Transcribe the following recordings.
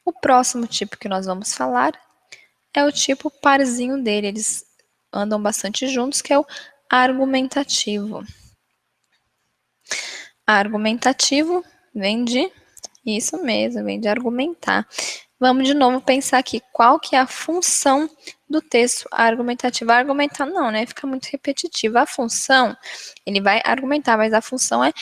O próximo tipo que nós vamos falar é o tipo parzinho dele. Eles andam bastante juntos, que é o argumentativo. Argumentativo vem de... Isso mesmo, vem de argumentar. Vamos de novo pensar aqui, qual que é a função do texto argumentativo? Argumentar não, né? Fica muito repetitivo. A função, ele vai argumentar, mas a função é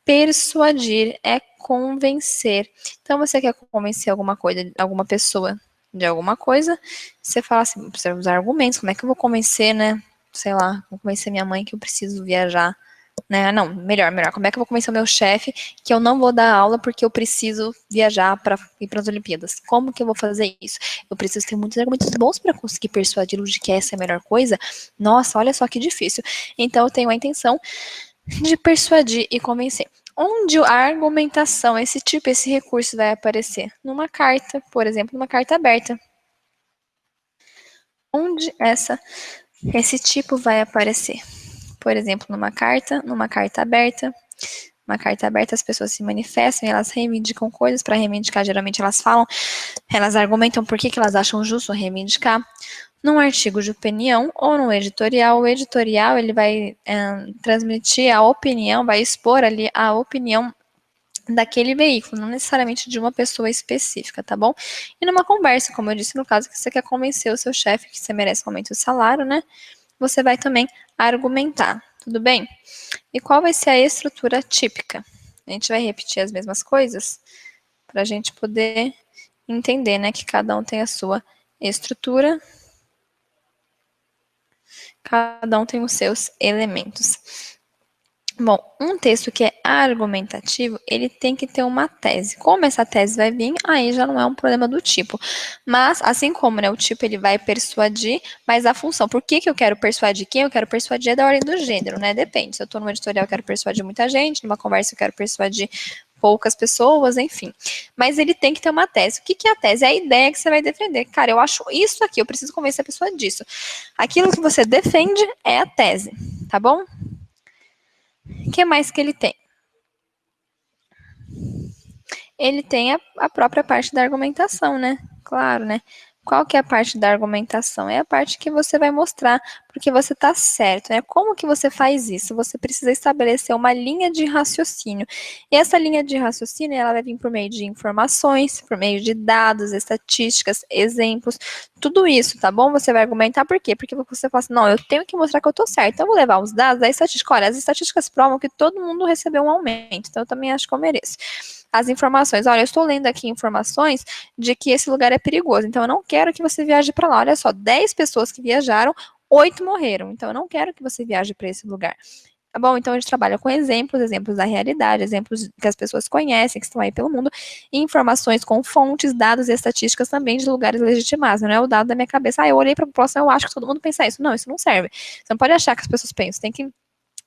persuadir, é convencer. Então, você quer convencer alguma coisa, alguma pessoa de alguma coisa, você fala assim, precisa usar argumentos, como é que eu vou convencer, né? Sei lá, vou convencer minha mãe que eu preciso viajar, né? Não, melhor. Como é que eu vou convencer o meu chefe que eu não vou dar aula porque eu preciso viajar para ir para as Olimpíadas? Como que eu vou fazer isso? Eu preciso ter muitos argumentos bons para conseguir persuadi-lo de que essa é a melhor coisa. Nossa, olha só que difícil. Então eu tenho a intenção de persuadir e convencer. Onde a argumentação, esse recurso vai aparecer? Numa carta, por exemplo, numa carta aberta. Onde esse tipo vai aparecer? Por exemplo, numa carta aberta. Uma carta aberta, as pessoas se manifestam e elas reivindicam coisas. Para reivindicar, geralmente elas falam, elas argumentam por que elas acham justo reivindicar. Num artigo de opinião ou num editorial, o editorial ele vai transmitir a opinião, vai expor ali a opinião daquele veículo, não necessariamente de uma pessoa específica, tá bom? E numa conversa, como eu disse, no caso que você quer convencer o seu chefe que você merece um aumento de salário, né? Você vai também argumentar, tudo bem? E qual vai ser a estrutura típica? A gente vai repetir as mesmas coisas para a gente poder entender, né, que cada um tem a sua estrutura, cada um tem os seus elementos. Bom, um texto que é argumentativo, ele tem que ter uma tese. Como essa tese vai vir, aí já não é um problema do tipo. Mas, assim como, né, o tipo ele vai persuadir, mas a função, por que eu quero persuadir quem? Eu quero persuadir é da ordem do gênero, né? Depende. Se eu estou numa editorial, eu quero persuadir muita gente, numa conversa, eu quero persuadir poucas pessoas, enfim. Mas ele tem que ter uma tese. O que é a tese? É a ideia que você vai defender. Cara, eu acho isso aqui, eu preciso convencer a pessoa disso. Aquilo que você defende é a tese, tá bom? O que mais que ele tem? Ele tem a própria parte da argumentação, né? Claro, né? Qual que é a parte da argumentação? É a parte que você vai mostrar porque você está certo, né? Como que você faz isso? Você precisa estabelecer uma linha de raciocínio. E essa linha de raciocínio, ela vai vir por meio de informações, por meio de dados, estatísticas, exemplos, tudo isso, tá bom? Você vai argumentar por quê? Porque você fala assim, não, eu tenho que mostrar que eu tô certo. Então, eu vou levar os dados da estatística. Olha, as estatísticas provam que todo mundo recebeu um aumento, então eu também acho que eu mereço. As informações, olha, eu estou lendo aqui informações de que esse lugar é perigoso, então eu não quero que você viaje para lá. Olha só, 10 pessoas que viajaram, 8 morreram, então eu não quero que você viaje para esse lugar. Tá bom? Então a gente trabalha com exemplos da realidade, exemplos que as pessoas conhecem, que estão aí pelo mundo, e informações com fontes, dados e estatísticas também de lugares legitimados. Não é o dado da minha cabeça, eu olhei para a população, eu acho que todo mundo pensa isso. Não, isso não serve. Você não pode achar que as pessoas pensam, tem que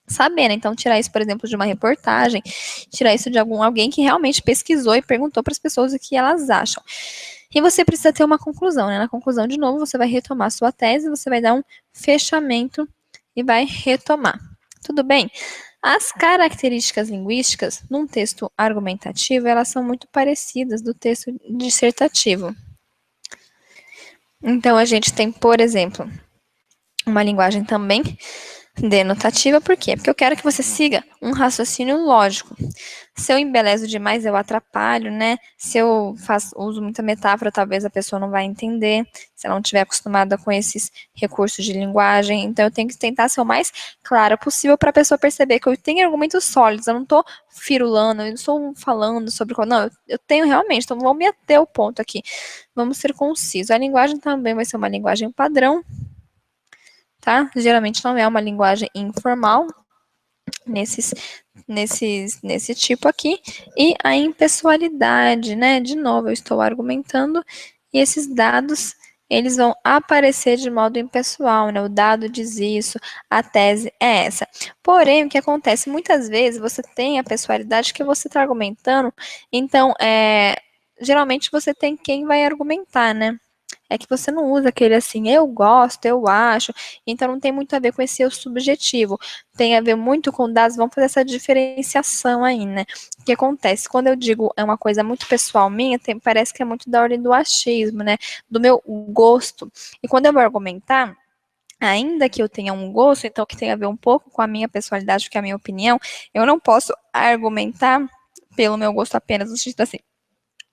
saber, né? Então, tirar isso, por exemplo, de uma reportagem, tirar isso de alguém que realmente pesquisou e perguntou para as pessoas o que elas acham. E você precisa ter uma conclusão, né? Na conclusão, de novo, você vai retomar a sua tese, você vai dar um fechamento e vai retomar. Tudo bem? As características linguísticas num texto argumentativo, elas são muito parecidas do texto dissertativo. Então, a gente tem, por exemplo, uma linguagem também denotativa, por quê? Porque eu quero que você siga um raciocínio lógico. Se eu embelezo demais, eu atrapalho, né? Se eu uso muita metáfora, talvez a pessoa não vai entender, se ela não estiver acostumada com esses recursos de linguagem. Então, eu tenho que tentar ser o mais clara possível para a pessoa perceber que eu tenho argumentos sólidos, eu não estou firulando, eu não estou falando sobre... Não, eu tenho realmente, então vamos me ater ao ponto aqui. Vamos ser concisos. A linguagem também vai ser uma linguagem padrão, tá? Geralmente não é uma linguagem informal, nesse tipo aqui. E a impessoalidade, né? De novo, eu estou argumentando e esses dados, eles vão aparecer de modo impessoal, né? O dado diz isso, a tese é essa. Porém, o que acontece? Muitas vezes você tem a pessoalidade que você está argumentando, então, geralmente você tem quem vai argumentar, né? É que você não usa aquele assim, eu gosto, eu acho. Então não tem muito a ver com esse eu subjetivo. Tem a ver muito com dados, vamos fazer essa diferenciação aí, né? O que acontece? Quando eu digo é uma coisa muito pessoal minha, parece que é muito da ordem do achismo, né? Do meu gosto. E quando eu vou argumentar, ainda que eu tenha um gosto, então que tenha a ver um pouco com a minha personalidade, que é a minha opinião, eu não posso argumentar pelo meu gosto apenas, no sentido assim,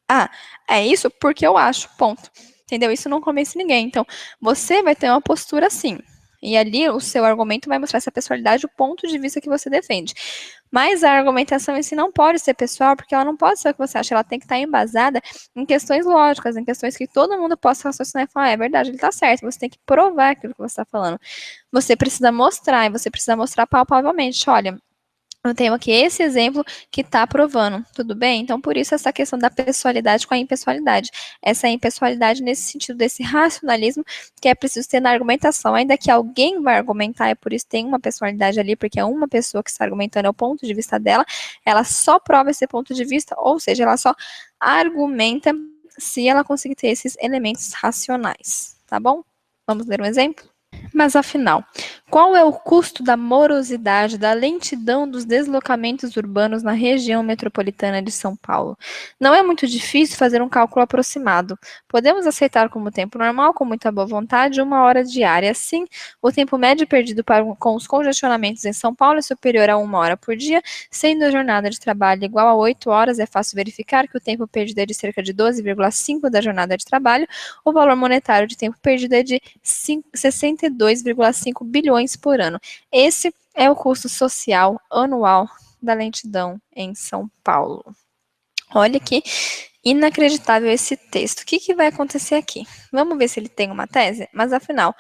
ah, é isso porque eu acho, ponto. Entendeu? Isso não convence ninguém. Então, você vai ter uma postura assim. E ali o seu argumento vai mostrar essa personalidade, o ponto de vista que você defende. Mas a argumentação em si não pode ser pessoal, porque ela não pode ser o que você acha, ela tem que estar embasada em questões lógicas, em questões que todo mundo possa raciocinar e falar, é verdade, ele está certo, você tem que provar aquilo que você está falando. Você precisa mostrar, e você precisa mostrar palpavelmente, olha, eu tenho aqui esse exemplo que está provando, tudo bem? Então, por isso, essa questão da pessoalidade com a impessoalidade. Essa impessoalidade nesse sentido desse racionalismo que é preciso ter na argumentação. Ainda que alguém vai argumentar, e por isso tem uma pessoalidade ali, porque é uma pessoa que está argumentando, é o ponto de vista dela, ela só prova esse ponto de vista, ou seja, ela só argumenta se ela conseguir ter esses elementos racionais, tá bom? Vamos ler um exemplo? Mas afinal, qual é o custo da morosidade, da lentidão dos deslocamentos urbanos na região metropolitana de São Paulo? Não é muito difícil fazer um cálculo aproximado. Podemos aceitar como tempo normal, com muita boa vontade, 1 hora diária. Assim, o tempo médio perdido com os congestionamentos em São Paulo é superior a 1 hora por dia, sendo a jornada de trabalho igual a 8 horas, é fácil verificar que o tempo perdido é de cerca de 12,5 da jornada de trabalho, o valor monetário de tempo perdido é de 62,5 bilhões por ano. Esse é o custo social anual da lentidão em São Paulo. Olha que inacreditável esse texto. O que vai acontecer aqui? Vamos ver se ele tem uma tese? Mas afinal,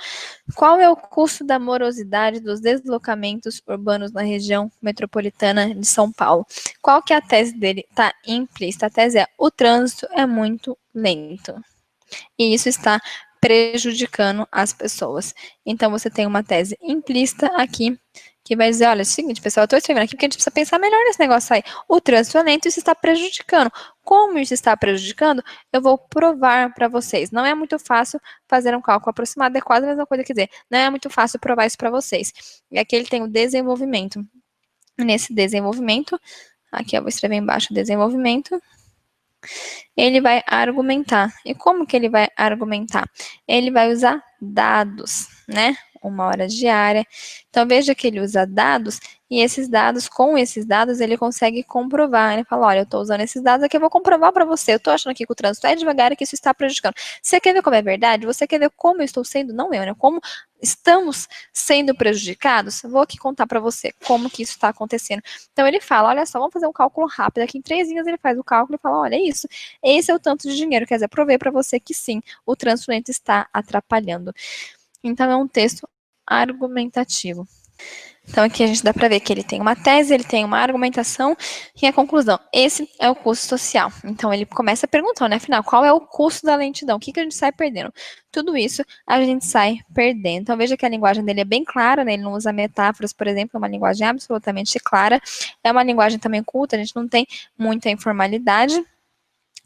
qual é o custo da morosidade dos deslocamentos urbanos na região metropolitana de São Paulo? Qual que é a tese dele? Está implícita. A tese é: o trânsito é muito lento. E isso está prejudicando as pessoas. Então, você tem uma tese implícita aqui, que vai dizer, olha, é o seguinte, pessoal, eu estou escrevendo aqui porque a gente precisa pensar melhor nesse negócio aí. O trânsito é lento, isso está prejudicando. Como isso está prejudicando, eu vou provar para vocês. Não é muito fácil fazer um cálculo aproximado, é quase a mesma coisa, quer dizer, não é muito fácil provar isso para vocês. E aqui ele tem o desenvolvimento. Nesse desenvolvimento, aqui eu vou escrever embaixo desenvolvimento, ele vai argumentar. E como que ele vai argumentar? Ele vai usar dados, né? 1 hora diária. Então, veja que ele usa dados, e esses dados, com esses dados, ele consegue comprovar. Ele fala, olha, eu estou usando esses dados aqui, eu vou comprovar para você. Eu estou achando aqui que o trânsito é devagar e que isso está prejudicando. Você quer ver como é verdade? Você quer ver como eu estou sendo? Não eu, né? Como estamos sendo prejudicados? Vou aqui contar para você como que isso está acontecendo. Então, ele fala, olha só, vamos fazer um cálculo rápido. Aqui em 3 linhas ele faz o cálculo e fala, olha, é isso. Esse é o tanto de dinheiro. Quer dizer, provei para você que sim, o trânsito lento está atrapalhando. Então, é um texto argumentativo. Então, aqui a gente dá para ver que ele tem uma tese, ele tem uma argumentação e a conclusão. Esse é o custo social. Então, ele começa perguntando, né? Afinal, qual é o custo da lentidão? O que a gente sai perdendo? Tudo isso a gente sai perdendo. Então, veja que a linguagem dele é bem clara, né? Ele não usa metáforas, por exemplo, é uma linguagem absolutamente clara. É uma linguagem também culta, a gente não tem muita informalidade.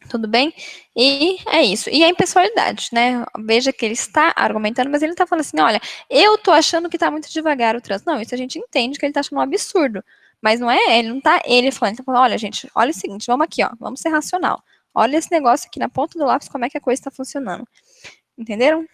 Tudo bem? E é isso. E a impessoalidade, né? Veja que ele está argumentando, mas ele não está falando assim, olha, eu tô achando que está muito devagar o trânsito. Não, isso a gente entende que ele está achando um absurdo. Mas não é, ele não está ele falando, ele tá falando, olha, gente, olha o seguinte, vamos aqui, ó, vamos ser racional. Olha esse negócio aqui na ponta do lápis, como é que a coisa está funcionando. Entenderam?